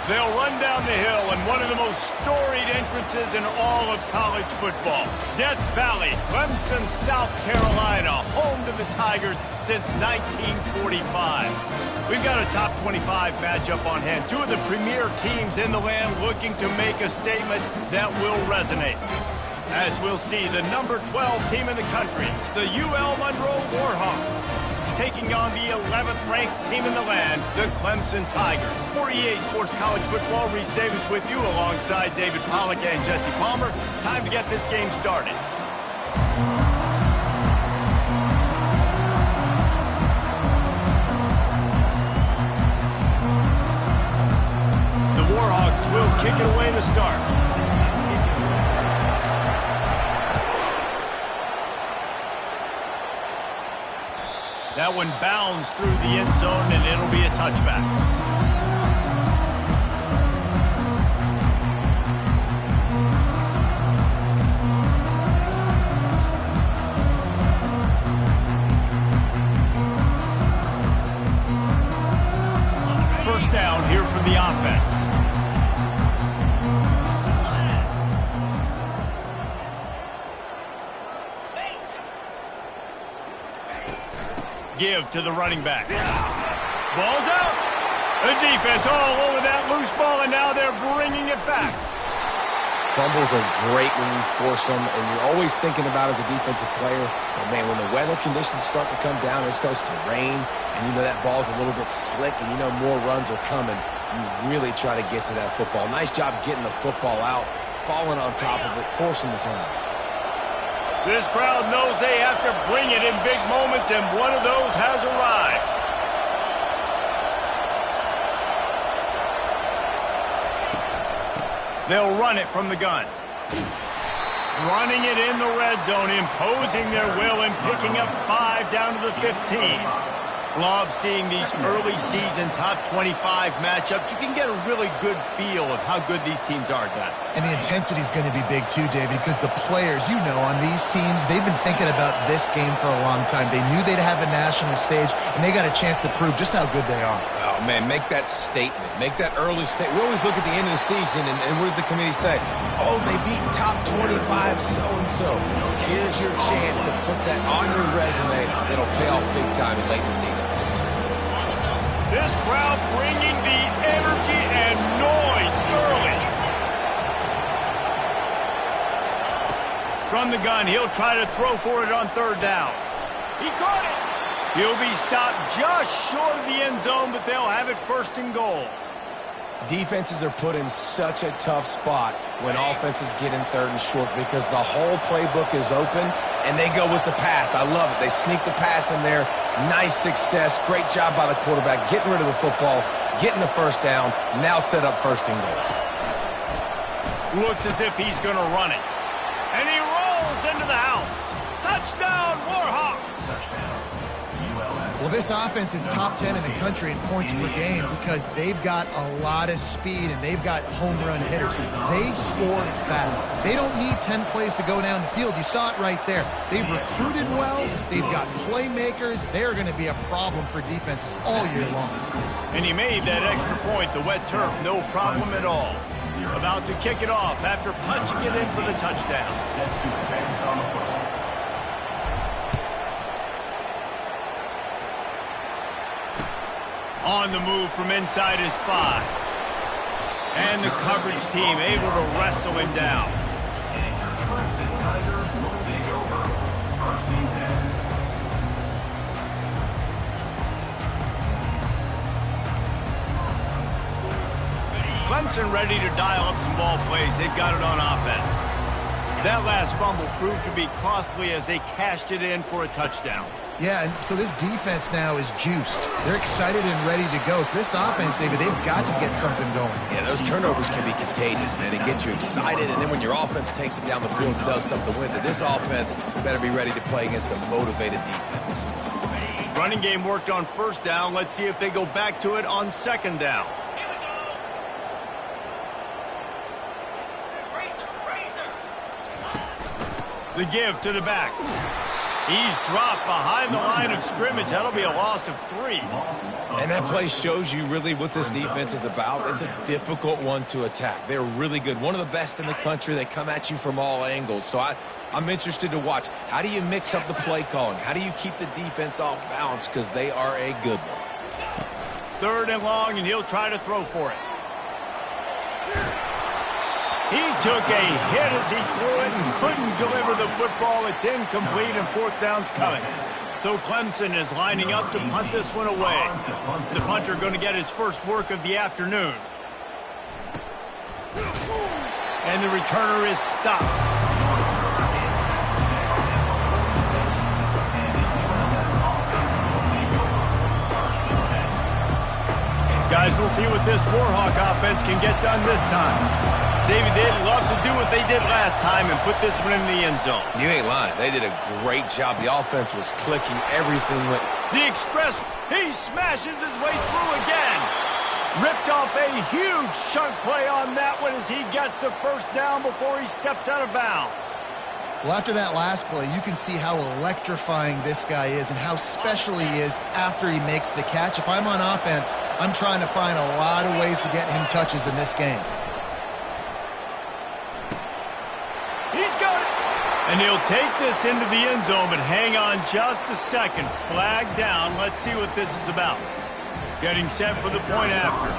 They'll run down the hill in one of the most storied entrances in all of college football. Death Valley, Clemson, South Carolina, home to the Tigers since 1945. We've got a top 25 matchup on hand. Two of the premier teams in the land looking to make a statement that will resonate. As we'll see, the number 12 team in the country, the UL Monroe Warhawks, taking on the 11th-ranked team in the land, the Clemson Tigers. For EA Sports College Football, Reese Davis with you alongside David Pollack and Jesse Palmer. Time to get this game started. The Warhawks will kick it away to start. That one bounds through the end zone, and it'll be a touchback. First down here for the offense. Give to the running back. Ball's out. The defense all over that loose ball, and now they're bringing it back. Fumbles are great when you force them, and you're always thinking about as a defensive player, but man, when the weather conditions start to come down, it starts to rain, and you know that ball's a little bit slick, and you know more runs are coming, you really try to get to that football. Nice job getting the football out, falling on top of it, forcing the turnover. This crowd knows they have to bring it in big moments, and one of those has arrived. They'll run it from the gun. Running it in the red zone, imposing their will and picking up 5 down to the 15. Love seeing these early season top 25 matchups. You can get a really good feel of how good these teams are, guys. And the intensity is going to be big too, David, because the players, you know, on these teams, they've been thinking about this game for a long time. They knew they'd have a national stage, and they got a chance to prove just how good they are. Oh, man, make that statement. Make that early statement. We always look at the end of the season, and what does the committee say? Oh, they beat top 25 so-and-so. Here's your chance to put that on your resume. It'll pay off big time late in the season. This crowd bringing the energy and noise early. From the gun, he'll try to throw for it on third down. He caught it. He'll be stopped just short of the end zone, but they'll have it first and goal. Defenses are put in such a tough spot when offenses get in third and short because the whole playbook is open, and they go with the pass. I love it. They sneak the pass in there. Nice success. Great job by the quarterback getting rid of the football, getting the first down, now set up first and goal. Looks as if he's going to run it. And he rolls into the house. Touchdown, Warhawks! Well, this offense is top 10 in the country in points per game because they've got a lot of speed and they've got home run hitters. They score fast. They don't need 10 plays to go down the field. You saw it right there. They've recruited well. They've got playmakers. They're going to be a problem for defenses all year long. And he made that extra point, the wet turf, no problem at all. About to kick it off after punching it in for the touchdown. On the move from inside his 5. And the coverage team able to wrestle him down. Clemson ready to dial up some ball plays. They've got it on offense. That last fumble proved to be costly as they cashed it in for a touchdown. Yeah, and so this defense now is juiced. They're excited and ready to go. So this offense, David, they've got to get something going. Yeah, those turnovers can be contagious, man. It gets you excited, and then when your offense takes it down the field and does something with it, this offense better be ready to play against a motivated defense. Running game worked on first down. Let's see if they go back to it on second down. The give to the back. He's dropped behind the line of scrimmage. That'll be a loss of 3. And that play shows you really what this defense is about. It's a difficult one to attack. They're really good. One of the best in the country. They come at you from all angles. So I'm interested to watch. How do you mix up the play calling? How do you keep the defense off balance? Because they are a good one. 3rd and long, and he'll try to throw for it. He took a hit as he threw it and couldn't deliver the football. It's incomplete, and 4th down's coming. So Clemson is lining up to punt this one away. The punter going to get his first work of the afternoon. And the returner is stopped. Guys, we'll see what this Warhawk offense can get done this time. David, they'd love to do what they did last time and put this one in the end zone. You ain't lying. They did a great job. The offense was clicking. Everything went. The express, he smashes his way through again. Ripped off a huge chunk play on that one as he gets the 1st down before he steps out of bounds. Well, after that last play, you can see how electrifying this guy is and how special he is after he makes the catch. If I'm on offense, I'm trying to find a lot of ways to get him touches in this game. He's got it. And he'll take this into the end zone, but hang on just a second. Flag down. Let's see what this is about. Getting set for the point after.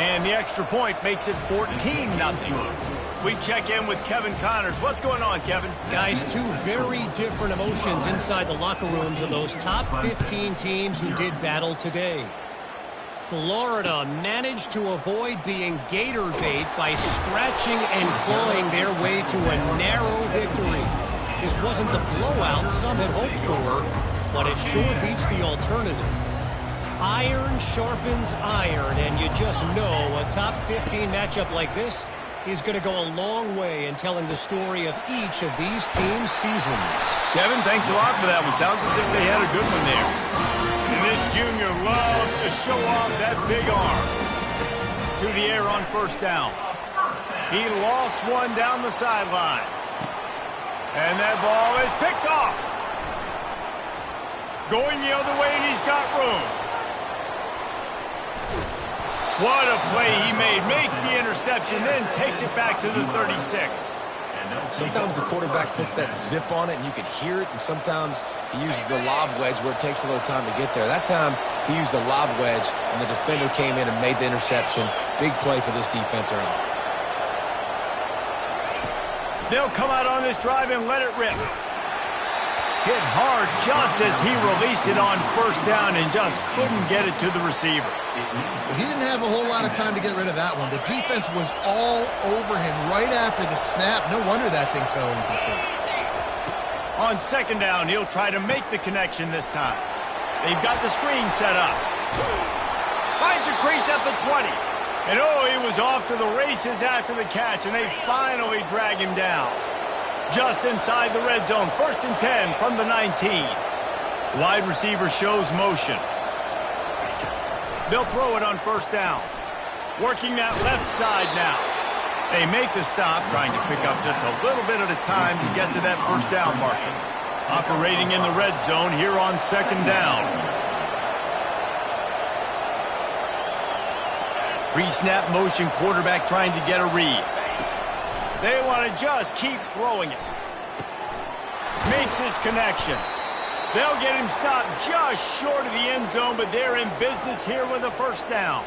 And the extra point makes it 14-0. We check in with Kevin Connors. What's going on, Kevin? Guys, 2 very different emotions inside the locker rooms of those top 15 teams who did battle today. Florida managed to avoid being gator bait by scratching and clawing their way to a narrow victory. This wasn't the blowout some had hoped for, but it sure beats the alternative. Iron sharpens iron, and you just know a top 15 matchup like this is going to go a long way in telling the story of each of these teams' seasons. Kevin, thanks a lot for that one. Sounds as if they had a good one there. And this junior loves to show off that big arm. To the air on 1st down. He lost one down the sideline. And that ball is picked off. Going the other way, and he's got room. What a play he made. Makes the interception, then takes it back to the 36. Sometimes the quarterback puts that zip on it, and you can hear it, and sometimes he uses the lob wedge where it takes a little time to get there. That time, he used the lob wedge, and the defender came in and made the interception. Big play for this defense early. They'll come out on this drive and let it rip. Hit hard just as he released it on 1st down and just couldn't get it to the receiver. Well, he didn't have a whole lot of time to get rid of that one. The defense was all over him right after the snap. No wonder that thing fell incomplete. On 2nd down, he'll try to make the connection this time. They've got the screen set up. Finds a crease at the 20. And oh, he was off to the races after the catch, and they finally drag him down. Just inside the red zone, 1st and 10 from the 19. Wide receiver shows motion. They'll throw it on 1st down. Working that left side now. They make the stop, trying to pick up just a little bit at a time to get to that 1st down marker. Operating in the red zone here on 2nd down. Pre-snap motion, quarterback trying to get a read. They want to just keep throwing it. Makes his connection. They'll get him stopped just short of the end zone, but they're in business here with a 1st down.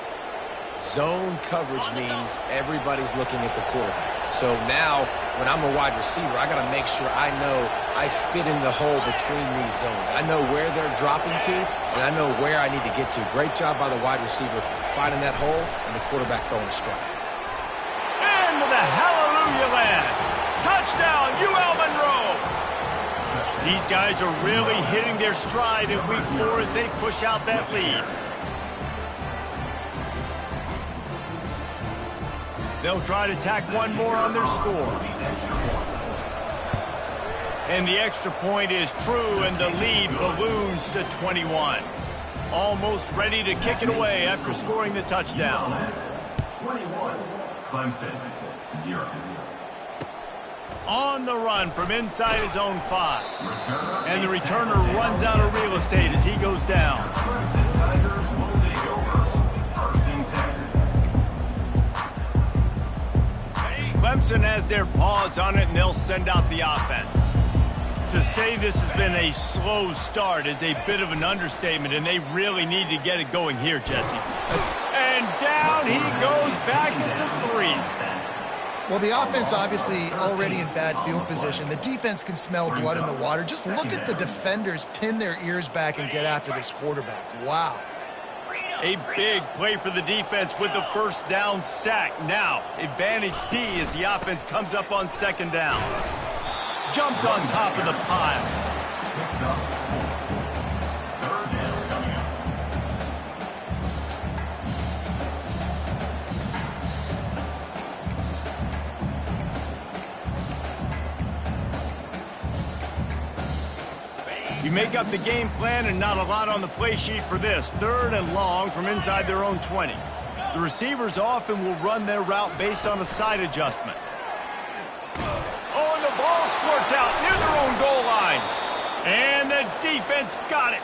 Zone coverage means everybody's looking at the quarterback. So now, when I'm a wide receiver, I got to make sure I know I fit in the hole between these zones. I know where they're dropping to, and I know where I need to get to. Great job by the wide receiver finding that hole, and the quarterback throwing a strike. Into the hallelujah land. Touchdown, UL Monroe. These guys are really hitting their stride in week 4 as they push out that lead. They'll try to tack one more on their score. And the extra point is true, and the lead balloons to 21. Almost ready to kick it away after scoring the touchdown. 21, Clemson, 0. On the run from inside his own 5. And the returner runs out of real estate as he goes down. Clemson has their paws on it, and they'll send out the offense. To say this has been a slow start is a bit of an understatement, and they really need to get it going here, Jesse. And down he goes back at the 3. Well, the offense obviously already in bad field position. The defense can smell blood in the water. Just look at the defenders pin their ears back and get after this quarterback. Wow. A big play for the defense with the first down sack. Now, advantage D as the offense comes up on 2nd down. Jumped on top of the pile. You make up the game plan and not a lot on the play sheet for this. 3rd and long from inside their own 20. The receivers often will run their route based on a side adjustment. Oh, and the ball squirts out near their own goal line. And the defense got it.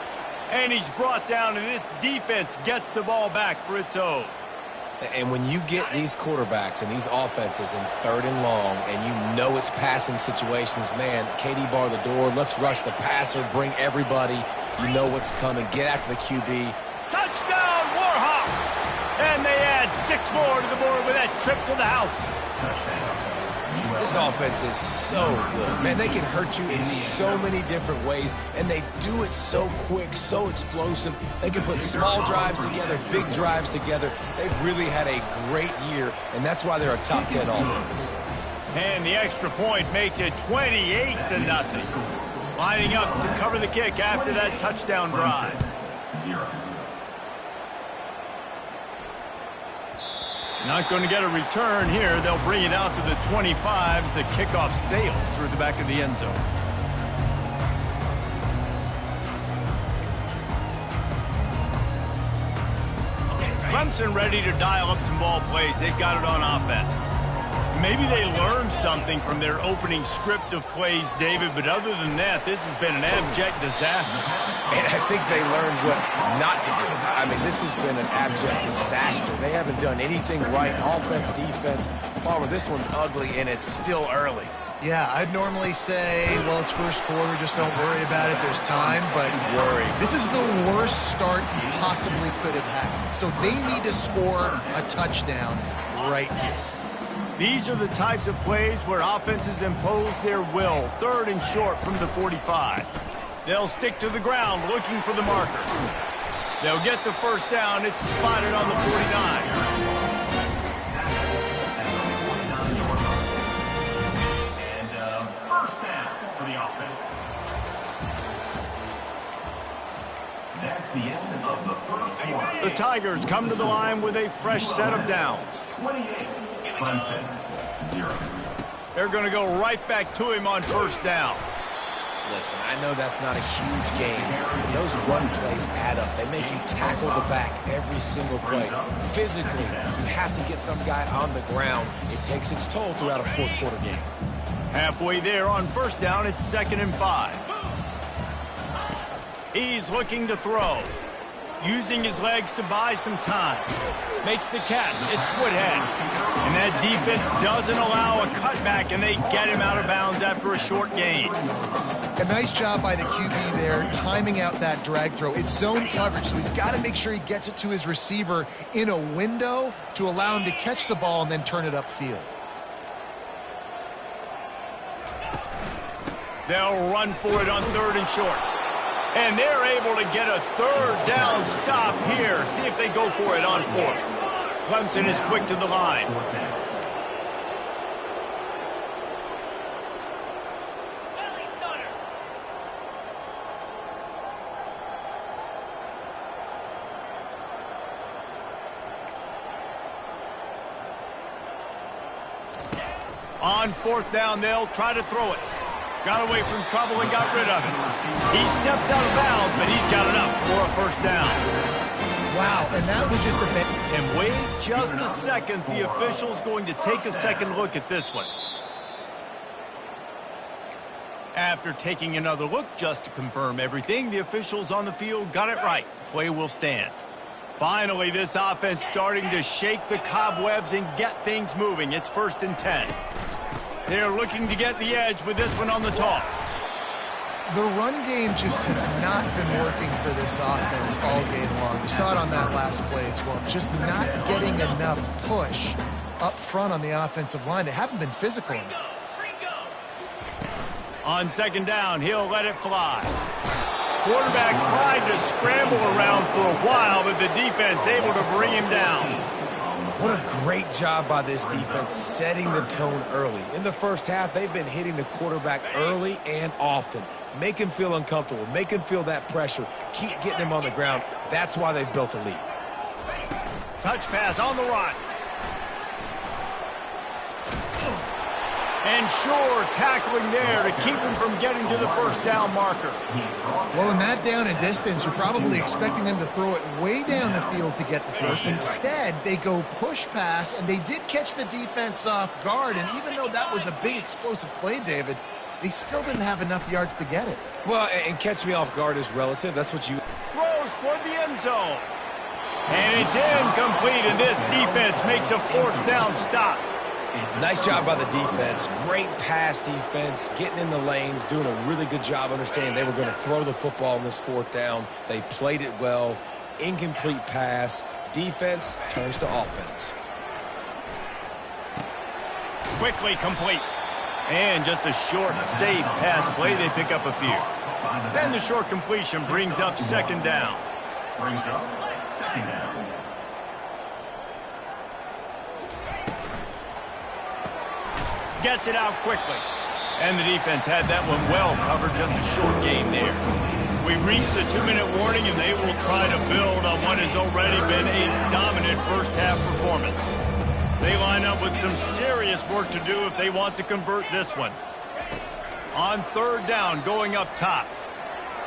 And he's brought down, and this defense gets the ball back for its own. And when you get these quarterbacks and these offenses in 3rd and long, and you know it's passing situations, man, KD bar the door, let's rush the passer, bring everybody. You know what's coming. Get after the QB. Touchdown, Warhawks! And they add 6 more to the board with that trip to the house. This offense is so good. Man, they can hurt you in so many different ways, and they do it so quick, so explosive. They can put small drives together, big drives together. They've really had a great year, and that's why they're a top 10 offense. And the extra point makes it 28-0. Lining up to cover the kick after that touchdown drive. Not going to get a return here. They'll bring it out to the 25 as the kickoff sails through the back of the end zone. Clemson ready to dial up some ball plays. They've got it on offense. Maybe they learned something from their opening script of plays, David, but other than that, this has been an abject disaster. And I think they learned what not to do. I mean, this has been an abject disaster. They haven't done anything right, offense, defense. Palmer, this one's ugly, and it's still early. Yeah, I'd normally say, well, it's first quarter, just don't worry about it, there's time, but this is the worst start you possibly could have had. So they need to score a touchdown right here. These are the types of plays where offenses impose their will. 3rd and short from the 45. They'll stick to the ground looking for the marker. They'll get the first down. It's spotted on the 49. First down for the offense. That's the end of the first quarter. The Tigers come to the line with a fresh set of downs. 28, Clemson, 0. They're going to go right back to him on first down. Listen, I know that's not a huge game, but those run plays add up. They make you tackle the back every single play. Physically, you have to get some guy on the ground. It takes its toll throughout a 4th quarter game. Halfway there on first down, it's 2nd and 5. He's looking to throw. Using his legs to buy some time. Makes the catch. It's Woodhead. And that defense doesn't allow a cutback, and they get him out of bounds after a short gain. A nice job by the QB there, timing out that drag throw. It's zone coverage, so he's got to make sure he gets it to his receiver in a window to allow him to catch the ball and then turn it upfield. They'll run for it on 3rd and short. And they're able to get a 3rd down stop here. See if they go for it on 4th. Clemson is quick to the line. On 4th down, they'll try to throw it. Got away from trouble and got rid of it. He steps out of bounds, but he's got enough for a first down. Wow, and that was just a bit. And wait just a second. The official's going to take a second look at this one. After taking another look just to confirm everything, the officials on the field got it right. The play will stand. Finally, this offense starting to shake the cobwebs and get things moving. It's 1st and 10. They're looking to get the edge with this one on the toss. The run game just has not been working for this offense all game long. We saw it on that last play as well. Just not getting enough push up front on the offensive line. They haven't been physical enough. On 2nd down, he'll let it fly. Quarterback tried to scramble around for a while, but the defense able to bring him down. What a great job by this defense setting the tone early. In the first half, they've been hitting the quarterback early and often. Make him feel uncomfortable. Make him feel that pressure. Keep getting him on the ground. That's why they've built a lead. Touch pass on the run. And sure, tackling there to keep him from getting to the 1st down marker. Well, in that down and distance, you're probably expecting them to throw it way down the field to get the first. Instead, they go push pass, and they did catch the defense off guard. And even though that was a big explosive play, David, they still didn't have enough yards to get it. Well, and catch me off guard is relative. That's what you... Throws toward the end zone. And it's incomplete, and this defense makes a 4th down stop. Nice job by the defense. Great pass defense, getting in the lanes, doing a really good job understanding they were going to throw the football in this 4th down. They played it well. Incomplete pass. Defense turns to offense. Quickly complete. And just a short, safe pass play. They pick up a few. Then the short completion brings up 2nd down. Gets it out quickly. And the defense had that one well covered. Just a short game there. We reached the 2-minute warning, and they will try to build on what has already been a dominant first-half performance. They line up with some serious work to do if they want to convert this one. On 3rd down, going up top.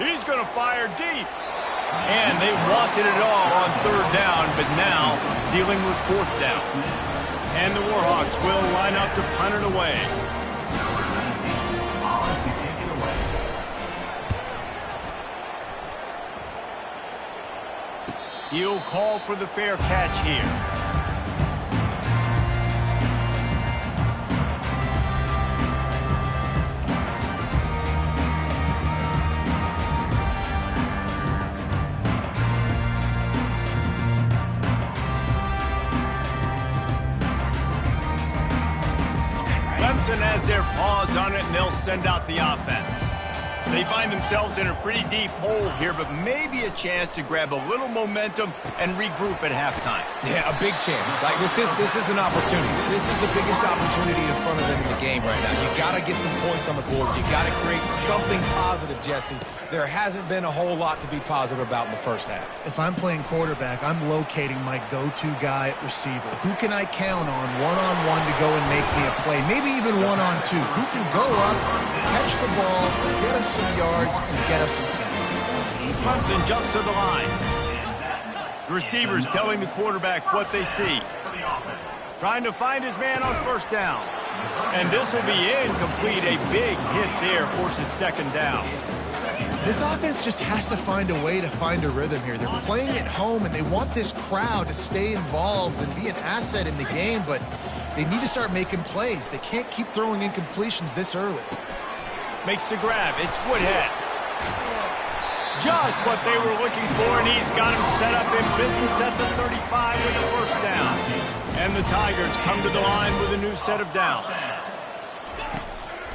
He's going to fire deep. And they wanted it all on 3rd down, but now dealing with 4th down. And the Warhawks will line up to punt it away. He'll call for the fair catch here. Clemson has their paws on it, and they'll send out the offense. They find themselves in a pretty deep hole here, but maybe a chance to grab a little momentum and regroup at halftime. Yeah, a big chance. Like this is an opportunity. This is the biggest opportunity in front of them in the game right now. You got to get some points on the board. You got to create something positive, Jesse. There hasn't been a whole lot to be positive about in the first half. If I'm playing quarterback, I'm locating my go-to guy at receiver. Who can I count on one-on-one to go and make me a play? Maybe even one-on-two. Who can go up, catch the ball, get us some yards, and get us some points. Clemson jumps to the line. The receivers telling the quarterback what they see. Trying to find his man on 1st down. And this will be incomplete. A big hit there forces 2nd down. This offense just has to find a way to find a rhythm here. They're playing at home, and they want this crowd to stay involved and be an asset in the game, but they need to start making plays. They can't keep throwing incompletions this early. Makes the grab. It's Woodhead. Just what they were looking for, and he's got him set up in business at the 35 with the 1st down. And the Tigers come to the line with a new set of downs.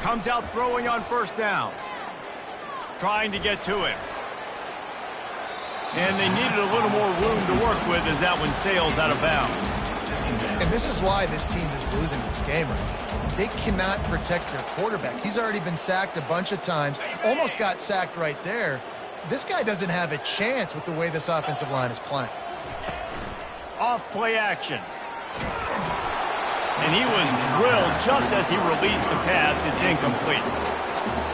Comes out throwing on 1st down. Trying to get to him. And they needed a little more room to work with as that one sails out of bounds. And this is why this team is losing this game right now. They cannot protect their quarterback. He's already been sacked a bunch of times. Almost got sacked right there. This guy doesn't have a chance with the way this offensive line is playing. Off play action. And he was drilled just as he released the pass. It's incomplete.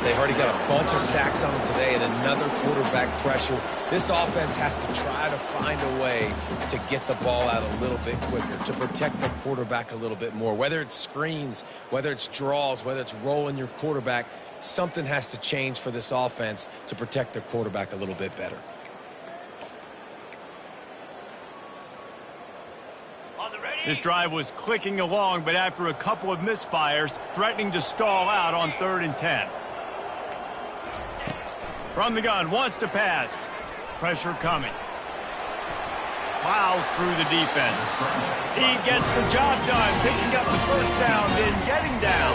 They've already got a bunch of sacks on them today and another quarterback pressure. This offense has to try to find a way to get the ball out a little bit quicker, to protect the quarterback a little bit more. Whether it's screens, whether it's draws, whether it's rolling your quarterback, something has to change for this offense to protect their quarterback a little bit better. This drive was clicking along, but after a couple of misfires, threatening to stall out on 3rd and 10. From the gun, wants to pass. Pressure coming. Plows through the defense. He gets the job done, picking up the first down, then getting down.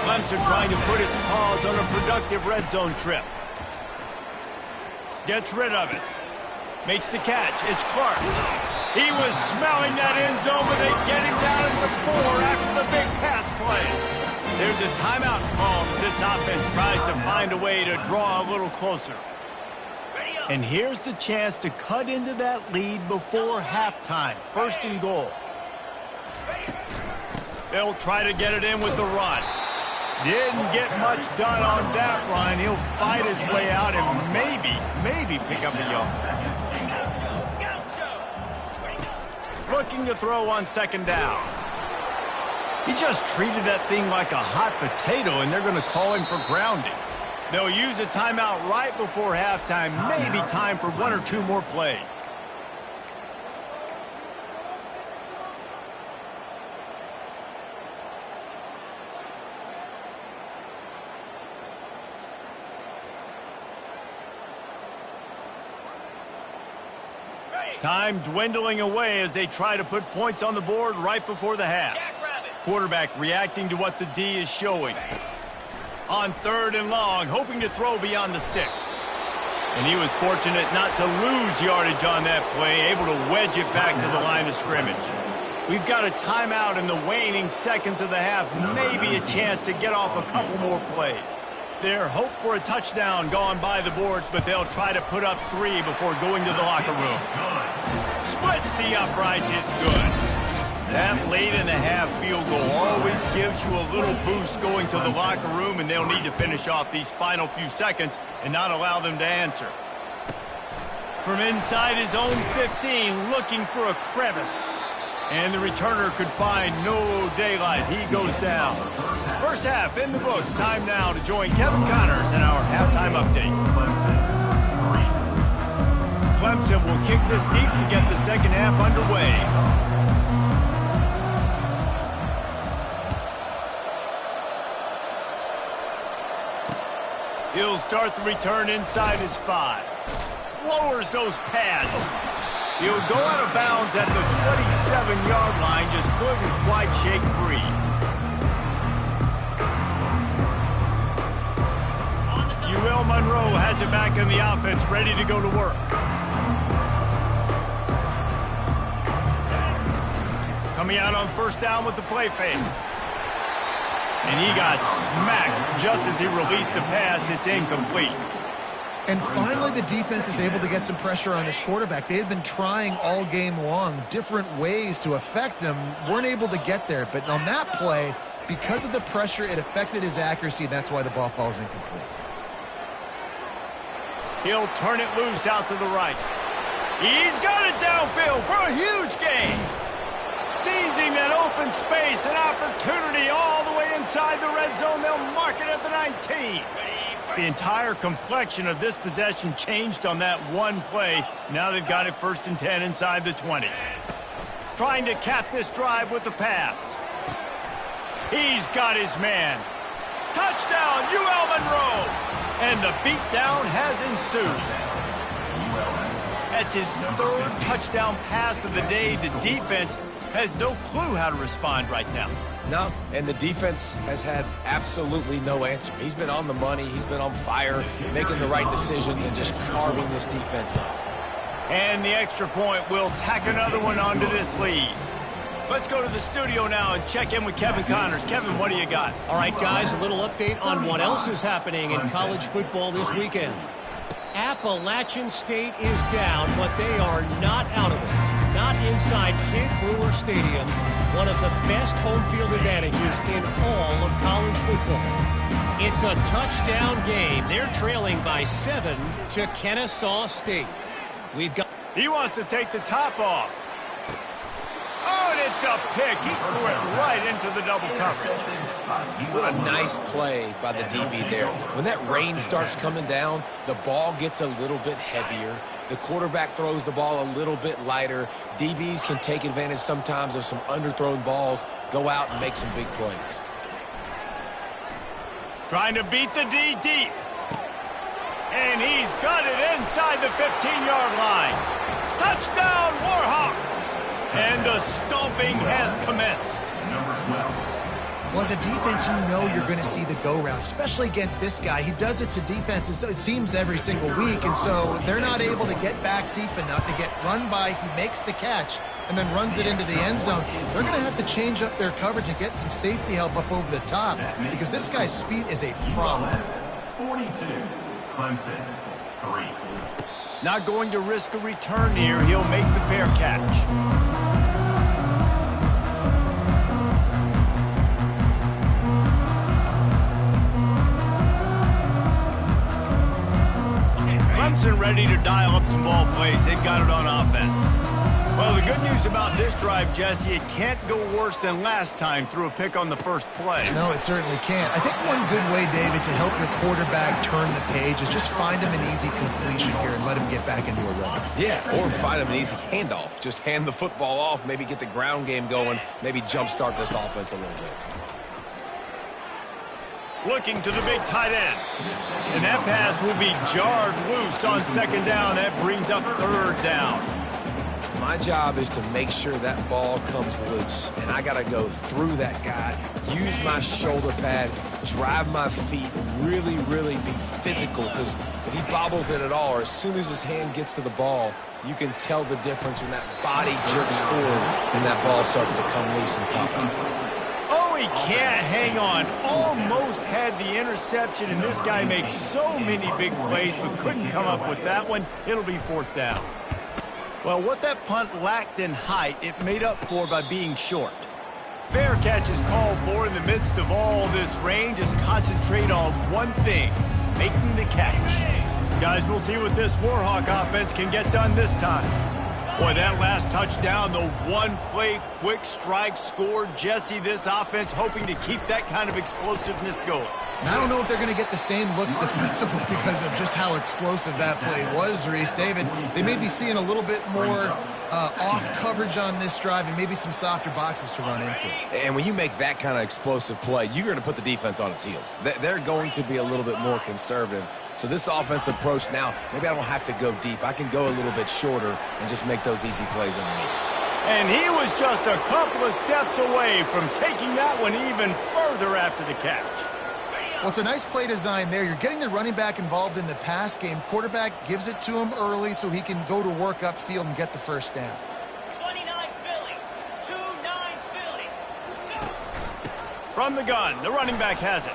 Clemson trying to put its paws on a productive red zone trip. Gets rid of it. Makes the catch. It's Clark. He was smelling that end zone, but they get him down at the 4 after the big pass play. There's a timeout called as this offense tries to find a way to draw a little closer. And here's the chance to cut into that lead before halftime. 1st and goal. They'll try to get it in with the run. Didn't get much done on that run. He'll fight his way out and maybe pick up a yard. Looking to throw on 2nd down. He just treated that thing like a hot potato, and they're going to call him for grounding. They'll use a timeout right before halftime. Maybe time for 1 or 2 more plays. Time dwindling away as they try to put points on the board right before the half. Quarterback reacting to what the D is showing. On 3rd and long, hoping to throw beyond the sticks. And he was fortunate not to lose yardage on that play, able to wedge it back to the line of scrimmage. We've got a timeout in the waning seconds of the half, maybe a chance to get off a couple more plays. Their hope for a touchdown gone by the boards, but they'll try to put up 3 before going to the locker room. Splits the uprights, it's good. That late in the half field goal always gives you a little boost going to the locker room, and they'll need to finish off these final few seconds and not allow them to answer. From inside his own 15, looking for a crevice. And the returner could find no daylight. He goes down. First half in the books. Time now to join Kevin Connors in our halftime update. Clemson will kick this deep to get the 2nd half underway. He'll start the return inside his 5. Lowers those pads. He'll go out of bounds at the 27-yard line, just couldn't quite shake free. UL Monroe has it back in the offense, ready to go to work. Coming out on 1st down with the play fake. And he got smacked just as he released the pass. It's incomplete. And finally, the defense is able to get some pressure on this quarterback. They had been trying all game long different ways to affect him, weren't able to get there. But on that play, because of the pressure, it affected his accuracy, and that's why the ball falls incomplete. He'll turn it loose out to the right. He's got it downfield for a huge gain. Seizing that open space, an opportunity all the way inside the red zone. They'll mark it at the 19. The entire complexion of this possession changed on that one play. Now they've got it 1st and 10 inside the 20. Trying to cap this drive with the pass. He's got his man. Touchdown, UL Monroe! And the beatdown has ensued. That's his 3rd touchdown pass of the day. The defense has no clue how to respond right now. No, and the defense has had absolutely no answer. He's been on the money. He's been on fire, making the right decisions and just carving this defense up. And the extra point will tack another one onto this lead. Let's go to the studio now and check in with Kevin Connors. Kevin, what do you got? All right, guys, a little update on what else is happening in college football this weekend. Appalachian State is down, but they are not out of it. Not inside Kid Brewer Stadium, one of the best home field advantages in all of college football. It's a touchdown game. They're trailing by 7 to Kennesaw State. He wants to take the top off. Oh, and it's a pick. He threw it right into the double coverage. What a nice play by the DB there. When that rain starts coming down, the ball gets a little bit heavier. The quarterback throws the ball a little bit lighter. DBs can take advantage sometimes of some underthrown balls, go out and make some big plays. Trying to beat the D deep. And he's got it inside the 15-yard line. Touchdown, Warhawks! And the stomping has commenced. Well, as a defense, you know you're going to see the go route, especially against this guy. He does it to defenses, it seems, every single week, and so they're not able to get back deep enough to get run by. He makes the catch and then runs it into the end zone. They're going to have to change up their coverage and get some safety help up over the top because this guy's speed is a problem. 42, Clemson, 3. Not going to risk a return here. He'll make the fair catch. Clemson ready to dial up some ball plays. They've got it on offense. Well, the good news about this drive, Jesse, it can't go worse than last time through a pick on the first play. No, it certainly can't. I think one good way, David, to help your quarterback turn the page is just find him an easy completion here and let him get back into a run. Yeah, or find him an easy handoff. Just hand the football off, maybe get the ground game going, maybe jumpstart this offense a little bit. Looking to the big tight end. And that pass will be jarred loose on second down. That brings up third down. My job is to make sure that ball comes loose, and I got to go through that guy, use my shoulder pad, drive my feet, really, really be physical, because if he bobbles it at all, or as soon as his hand gets to the ball, you can tell the difference when that body jerks forward and that ball starts to come loose and pop out. Oh, he can't hang on. Almost had the interception, and this guy makes so many big plays, but couldn't come up with that one. It'll be fourth down. Well, what that punt lacked in height, it made up for by being short. Fair catch is called for in the midst of all this rain. Just concentrate on one thing, making the catch. Guys, we'll see what this Warhawk offense can get done this time. Boy, that last touchdown, the one-play quick strike scored. Jesse, this offense hoping to keep that kind of explosiveness going. And I don't know if they're going to get the same looks defensively because of just how explosive that play was, Reese. David, they may be seeing a little bit more off coverage on this drive and maybe some softer boxes to run into. And when you make that kind of explosive play, you're going to put the defense on its heels. They're going to be a little bit more conservative. So this offensive approach now, maybe I don't have to go deep. I can go a little bit shorter and just make those easy plays underneath. And he was just a couple of steps away from taking that one even further after the catch. Well, it's a nice play design there. You're getting the running back involved in the pass game. Quarterback gives it to him early so he can go to work upfield and get the first down. 29 Philly, 2-9 Philly. From the gun, the running back has it.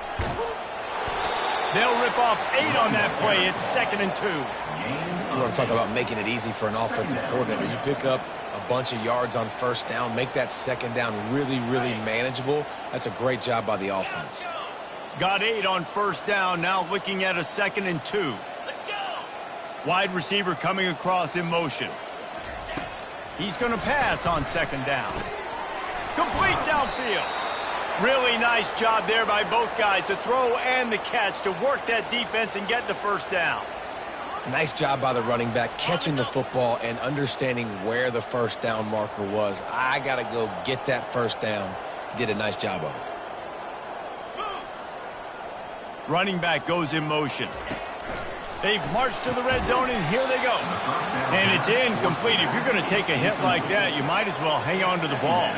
They'll rip off 8 on that play. It's 2nd and 2. You want to talk about making it easy for an offensive coordinator. You pick up a bunch of yards on first down, make that second down really, really manageable. That's a great job by the offense. Got 8 on first down, now looking at a 2nd and 2. Let's go. Wide receiver coming across in motion. He's going to pass on 2nd down. Complete downfield. Really nice job there by both guys to throw and the catch to work that defense and get the first down. Nice job by the running back catching the football and understanding where the first down marker was. I got to go get that first down. He did a nice job of it. Running back goes in motion. They've marched to the red zone, and here they go. And it's incomplete. If you're going to take a hit like that, you might as well hang on to the ball.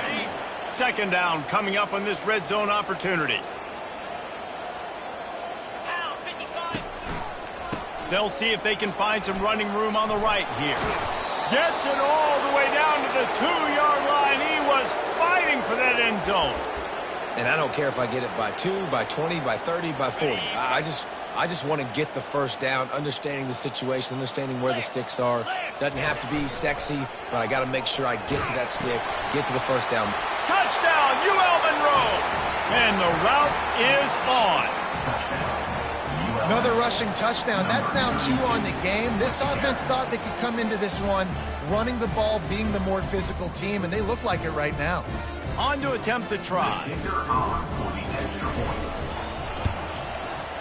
2nd down coming up on this red zone opportunity. They'll see if they can find some running room on the right here. Gets it all the way down to the 2-yard line. He was fighting for that end zone. And I don't care if I get it by 2, by 20, by 30, by 40. I just want to get the first down, understanding the situation, understanding where the sticks are. Doesn't have to be sexy, but I got to make sure I get to that stick, get to the first down. Touchdown, UL Monroe! And the route is on. Another rushing touchdown. That's now 2 on the game. This offense thought they could come into this one running the ball, being the more physical team, and they look like it right now. On to attempt the try.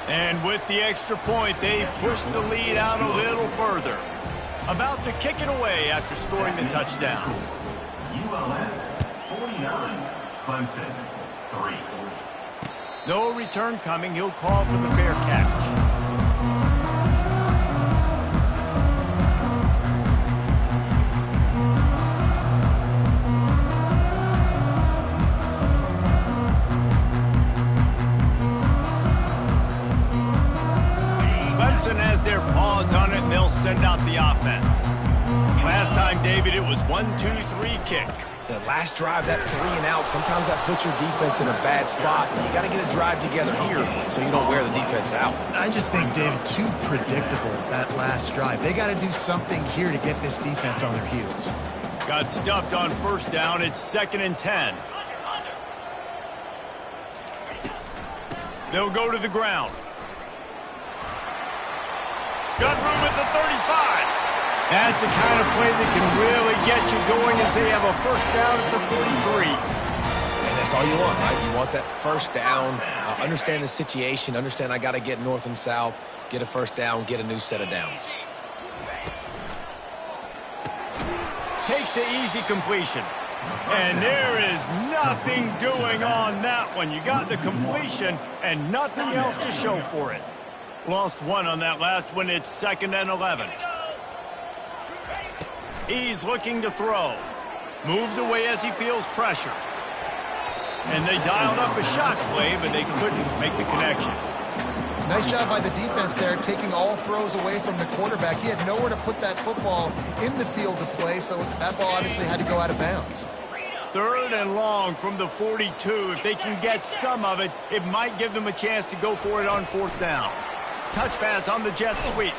And with the extra point, they push the lead out a little further. About to kick it away after scoring the touchdown. ULM 49, Clemson 3. No return coming. He'll call for the fair catch. Clemson has their paws on it, and they'll send out the offense. Last time, David, it was 1-2-3 kick. The last drive, that 3 and out, sometimes that puts your defense in a bad spot. You got to get a drive together here so you don't wear the defense out. I just think, David, too predictable, that last drive. They got to do something here to get this defense on their heels. Got stuffed on first down. It's 2nd and 10. They'll go to the ground. Got room at the 35. That's the kind of play that can really get you going as they have a first down at the 43. And that's all you want, right? You want that first down, understand the situation, understand I got to get north and south, get a first down, get a new set of downs. Takes the easy completion. And there is nothing doing on that one. You got the completion and nothing else to show for it. Lost 1 on that last one. It's 2nd and 11. He's looking to throw. Moves away as he feels pressure. And they dialed up a shot play, but they couldn't make the connection. Nice job by the defense there, taking all throws away from the quarterback. He had nowhere to put that football in the field to play, so that ball obviously had to go out of bounds. 3rd and long from the 42. If they can get some of it, it might give them a chance to go for it on 4th down. Touch pass on the jet sweep.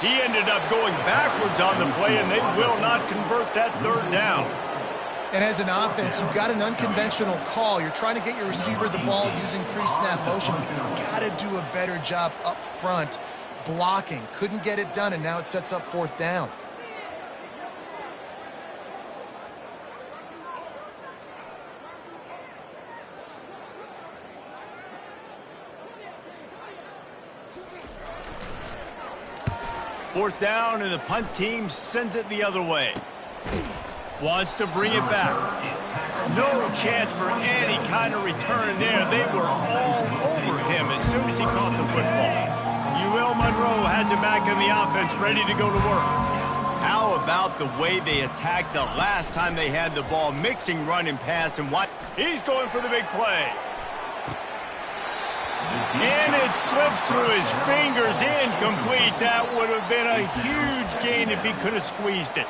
He ended up going backwards on the play, and they will not convert that 3rd down. And as an offense, you've got an unconventional call. You're trying to get your receiver the ball using pre-snap motion, but you've got to do a better job up front blocking. Couldn't get it done, and now it sets up 4th down. Fourth down, and the punt team sends it the other way. Wants to bring it back. No chance for any kind of return there. They were all over him as soon as he caught the football. UL Monroe has it back in the offense, ready to go to work. How about the way they attacked the last time they had the ball, mixing run and pass, and what? He's going for the big play. And it slips through his fingers, incomplete. That would have been a huge gain if he could have squeezed it.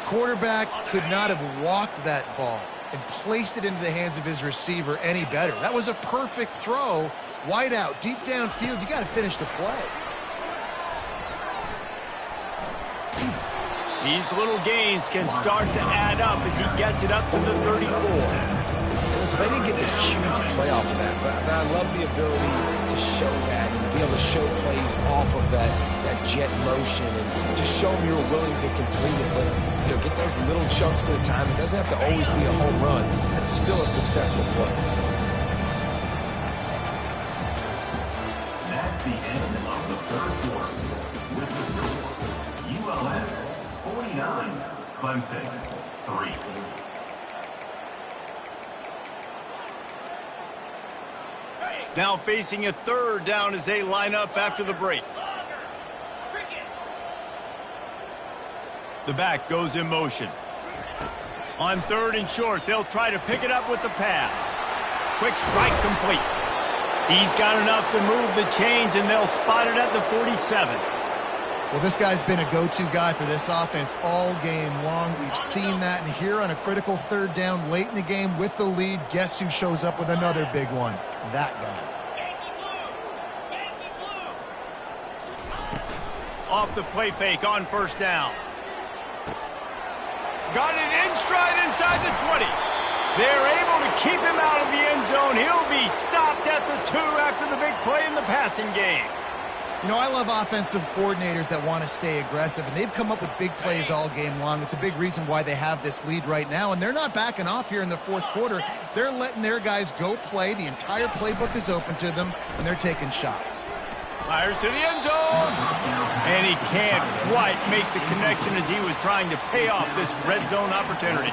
Quarterback could not have walked that ball and placed it into the hands of his receiver any better. That was a perfect throw. Wide out, deep downfield. You got to finish the play. These little gains can start to add up as he gets it up to the 34. So they didn't get the huge play off of that, but I love the ability to show that and be able to show plays off of that jet motion and just show them you're willing to complete it. But get those little chunks at a time. It doesn't have to always be a home run. It's still a successful play. That's the end of the 3rd quarter. With the score, ULM 49, Clemson 3. Now facing a 3rd down as they line up after the break. The back goes in motion. On 3rd and short, they'll try to pick it up with the pass. Quick strike complete. He's got enough to move the chains, and they'll spot it at the 47. Well, this guy's been a go-to guy for this offense all game long. We've seen that, and here on a critical 3rd down late in the game with the lead, guess who shows up with another big one? That guy. Off the play fake on 1st down. Got it in stride inside the 20. They're able to keep him out of the end zone. He'll be stopped at the 2 after the big play in the passing game. You know, I love offensive coordinators that want to stay aggressive, and they've come up with big plays all game long. It's a big reason why they have this lead right now, and they're not backing off here in the fourth quarter. They're letting their guys go play. The entire playbook is open to them, and they're taking shots. Fires to the end zone. And he can't quite make the connection as he was trying to pay off this red zone opportunity.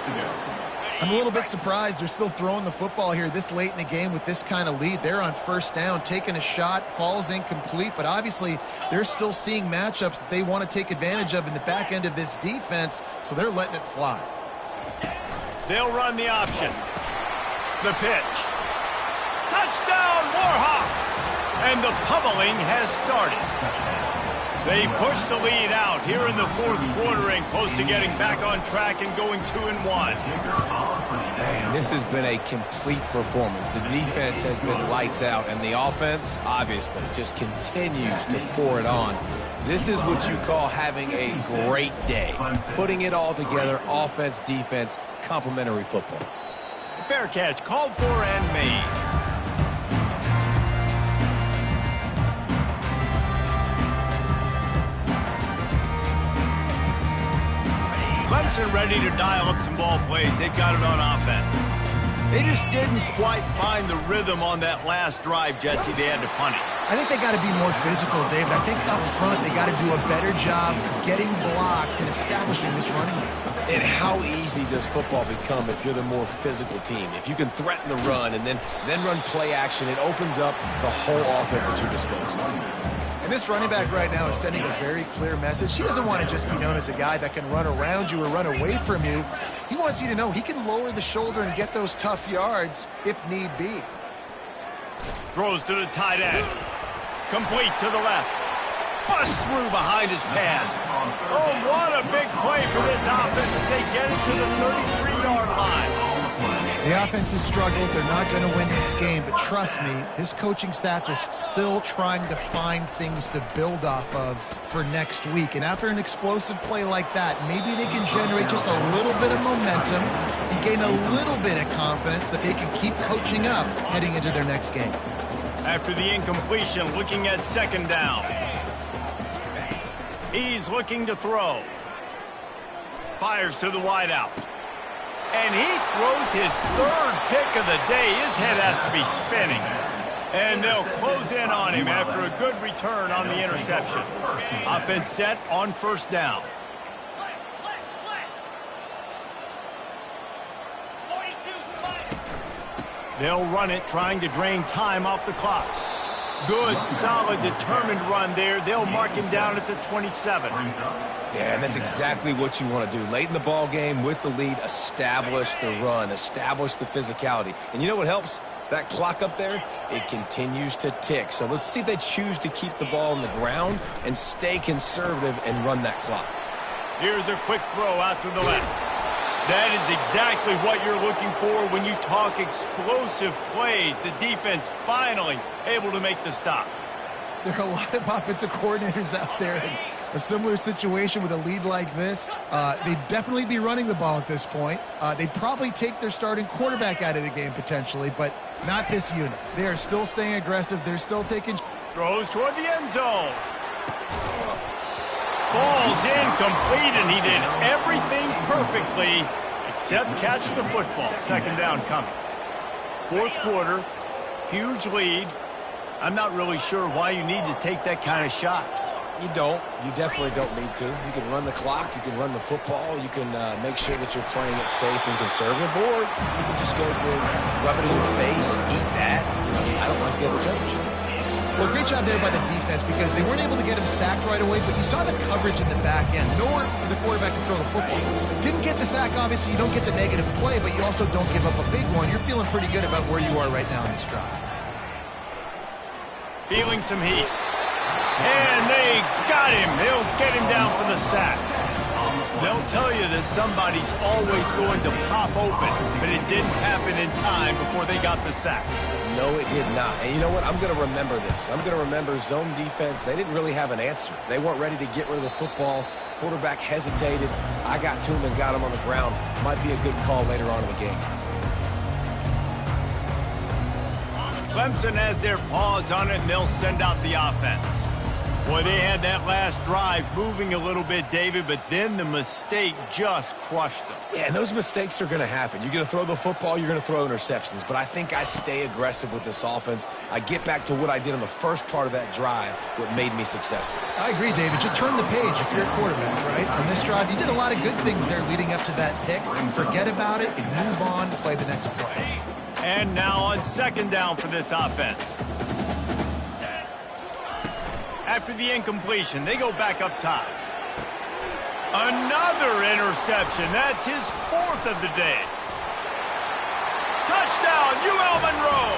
I'm a little bit surprised they're still throwing the football here this late in the game with this kind of lead. They're on first down, taking a shot, falls incomplete, but obviously they're still seeing matchups that they want to take advantage of in the back end of this defense, so they're letting it fly. They'll run the option. The pitch. Touchdown, Warhawks! And the pummeling has started. They push the lead out here in the fourth quarter and close to getting back on track and going 2-1. Man, this has been a complete performance. The defense has been lights out, and the offense, obviously, just continues to pour it on. This is what you call having a great day. Putting it all together, offense, defense, complementary football. Fair catch, called for and made. Clemson ready to dial up some ball plays. They've got it on offense. They just didn't quite find the rhythm on that last drive, Jesse. They had to punt it. I think they got to be more physical, David. I think up front they got to do a better job getting blocks and establishing this running game. And how easy does football become if you're the more physical team? If you can threaten the run and then run play action, it opens up the whole offense at your disposal. And this running back right now is sending a very clear message. He doesn't want to just be known as a guy that can run around you or run away from you. He wants you to know he can lower the shoulder and get those tough yards if need be. Throws to the tight end. Complete to the left. Bust through behind his pads. Oh, what a big play for this offense as they get it to the 33-yard line. The offense has struggled. They're not going to win this game, but trust me, this coaching staff is still trying to find things to build off of for next week. And after an explosive play like that, maybe they can generate just a little bit of momentum and gain a little bit of confidence that they can keep coaching up heading into their next game. After the incompletion, looking at second down. He's looking to throw. Fires to the wideout. And he throws his third pick of the day. His head has to be spinning. And they'll close in on him after a good return on the interception. Offense set on first down. They'll run it, trying to drain time off the clock. Good, solid, determined run there. They'll mark him down at the 27. Yeah, and that's exactly what you want to do. Late in the ball game with the lead, establish the run, establish the physicality. And you know what helps? That clock up there, it continues to tick. So let's see if they choose to keep the ball on the ground and stay conservative and run that clock. Here's a quick throw out to the left. That is exactly what you're looking for when you talk explosive plays. The defense finally able to make the stop. There are a lot of offensive coordinators out there in a similar situation with a lead like this. They'd definitely be running the ball at this point. They'd probably take their starting quarterback out of the game potentially, but not this unit. They are still staying aggressive. They're still taking... Throws toward the end zone. Falls incomplete, and he did everything perfectly except catch the football. Second down coming. Fourth quarter, huge lead. I'm not really sure why you need to take that kind of shot. You don't. You definitely don't need to. You can run the clock. You can run the football. You can make sure that you're playing it safe and conservative, or you can just go for rub it in your face, eat that. I don't like the other coach. Well, great job there by the defense because they weren't able to get him sacked right away, but you saw the coverage in the back end. Nowhere for the quarterback to throw the football. Didn't get the sack, obviously. You don't get the negative play, but you also don't give up a big one. You're feeling pretty good about where you are right now in this drive. Feeling some heat. And they got him. They'll get him down for the sack. They'll tell you that somebody's always going to pop open, but it didn't happen in time before they got the sack. No, it did not. And you know what? I'm going to remember this. I'm going to remember zone defense. They didn't really have an answer. They weren't ready to get rid of the football. Quarterback hesitated. I got to him and got him on the ground. Might be a good call later on in the game. Clemson has their paws on it, and they'll send out the offense. Boy, they had that last drive moving a little bit, David, but then the mistake just crushed them. Yeah, and those mistakes are going to happen. You're going to throw the football, you're going to throw interceptions. But I think I stay aggressive with this offense. I get back to what I did on the first part of that drive, what made me successful. I agree, David. Just turn the page if you're a quarterback, right? On this drive, you did a lot of good things there leading up to that pick. Forget about it and move on, play the next play. And now on second down for this offense. After the incompletion, they go back up top. Another interception. That's his fourth of the day. Touchdown, UL Monroe.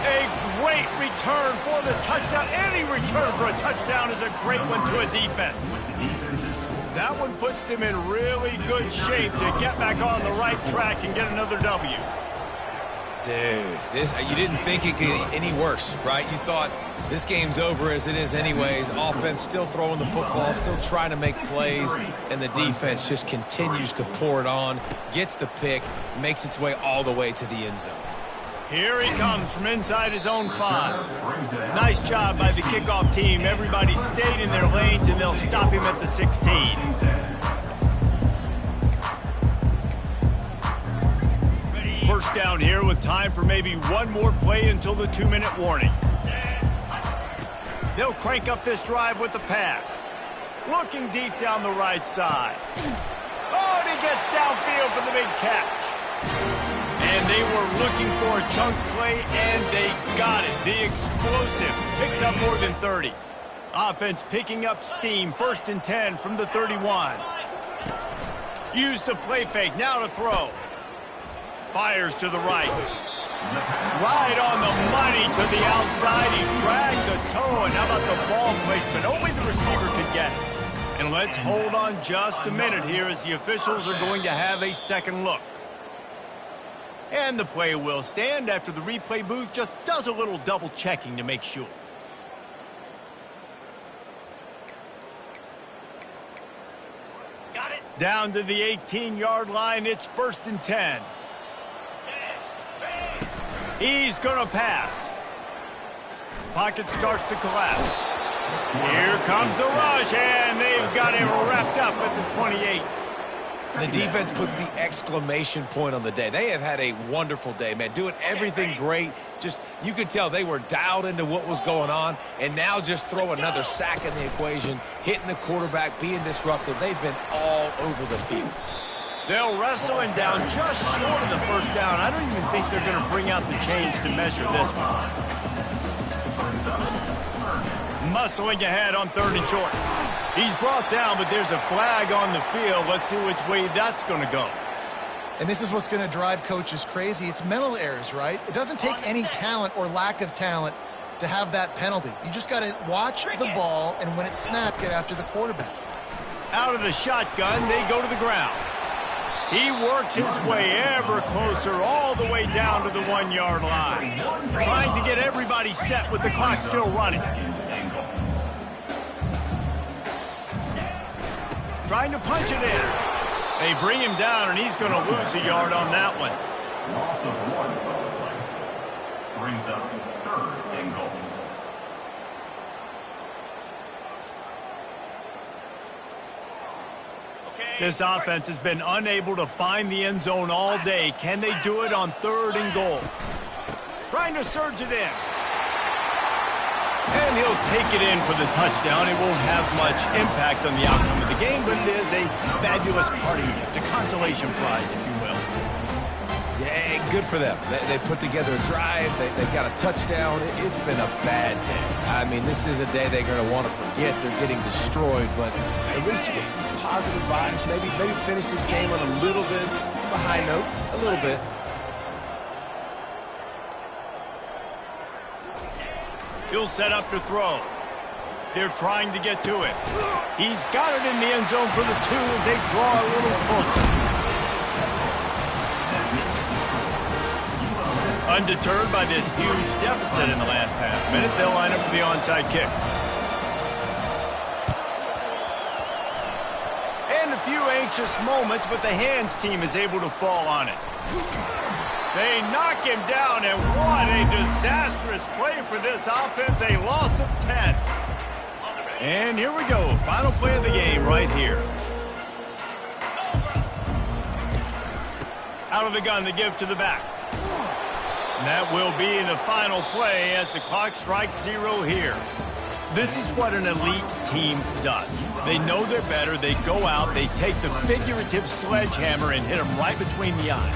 A great return for the touchdown. Any return for a touchdown is a great one to a defense. That one puts them in really good shape to get back on the right track and get another W. Dude, you didn't think it could get any worse, right? You thought this game's over as it is anyways. Offense still throwing the football, still trying to make plays, and the defense just continues to pour it on, gets the pick, makes its way all the way to the end zone. Here he comes from inside his own 5. Nice job by the kickoff team. Everybody stayed in their lanes, and they'll stop him at the 16. First down here with time for maybe one more play until the 2-minute warning. They'll crank up this drive with the pass. Looking deep down the right side. Oh, and he gets downfield for the big catch. And they were looking for a chunk play, and they got it. The explosive picks up more than 30. Offense picking up steam. 1st and 10 from the 31. Use the play fake. Now to throw. Fires to the right. Right on the money to the outside. He dragged the toe. And how about the ball placement? Only the receiver could get it. And let's hold on just a minute here as the officials are going to have a second look. And the play will stand after the replay booth just does a little double checking to make sure. Got it. Down to the 18-yard line. It's 1st and 10. He's going to pass. Pocket starts to collapse. Here comes the rush, and they've got him wrapped up at the 28. The defense puts the exclamation point on the day. They have had a wonderful day, man, doing everything great. Just, you could tell they were dialed into what was going on, and now just throw another sack in the equation, hitting the quarterback, being disruptive. They've been all over the field. They'll wrestle him down just short of the first down. I don't even think they're going to bring out the chains to measure this one. Muscling ahead on 3rd and short. He's brought down, but there's a flag on the field. Let's see which way that's going to go. And this is what's going to drive coaches crazy. It's mental errors, right? It doesn't take any talent or lack of talent to have that penalty. You just got to watch the ball, and when it's snapped, get after the quarterback. Out of the shotgun, they go to the ground. He works his way ever closer all the way down to the 1-yard line. Trying to get everybody set with the clock still running. Trying to punch it in. They bring him down, and he's going to lose a yard on that one. Loss of 1 play. Brings up 3rd and goal. This offense has been unable to find the end zone all day. Can they do it on 3rd and goal? Trying to surge it in. And he'll take it in for the touchdown. It won't have much impact on the outcome of the game, but it is a fabulous parting gift, a consolation prize, if you will. Yeah, good for them. They put together a drive. They got a touchdown. It's been a bad day. I mean, this is a day they're going to want to forget. They're getting destroyed, but at least you get some positive vibes. Maybe finish this game on a little bit of a high note, a little bit. He'll set up to throw. They're trying to get to it. He's got it in the end zone for the 2 as they draw a little closer. Undeterred by this huge deficit in the last half-minute, they'll line up for the onside kick. And a few anxious moments, but the hands team is able to fall on it. They knock him down, and what a disastrous play for this offense. A loss of 10. And here we go. Final play of the game right here. Out of the gun to give to the back. And that will be the final play as the clock strikes 0 here. This is what an elite team does. They know they're better. They go out. They take the figurative sledgehammer and hit them right between the eyes.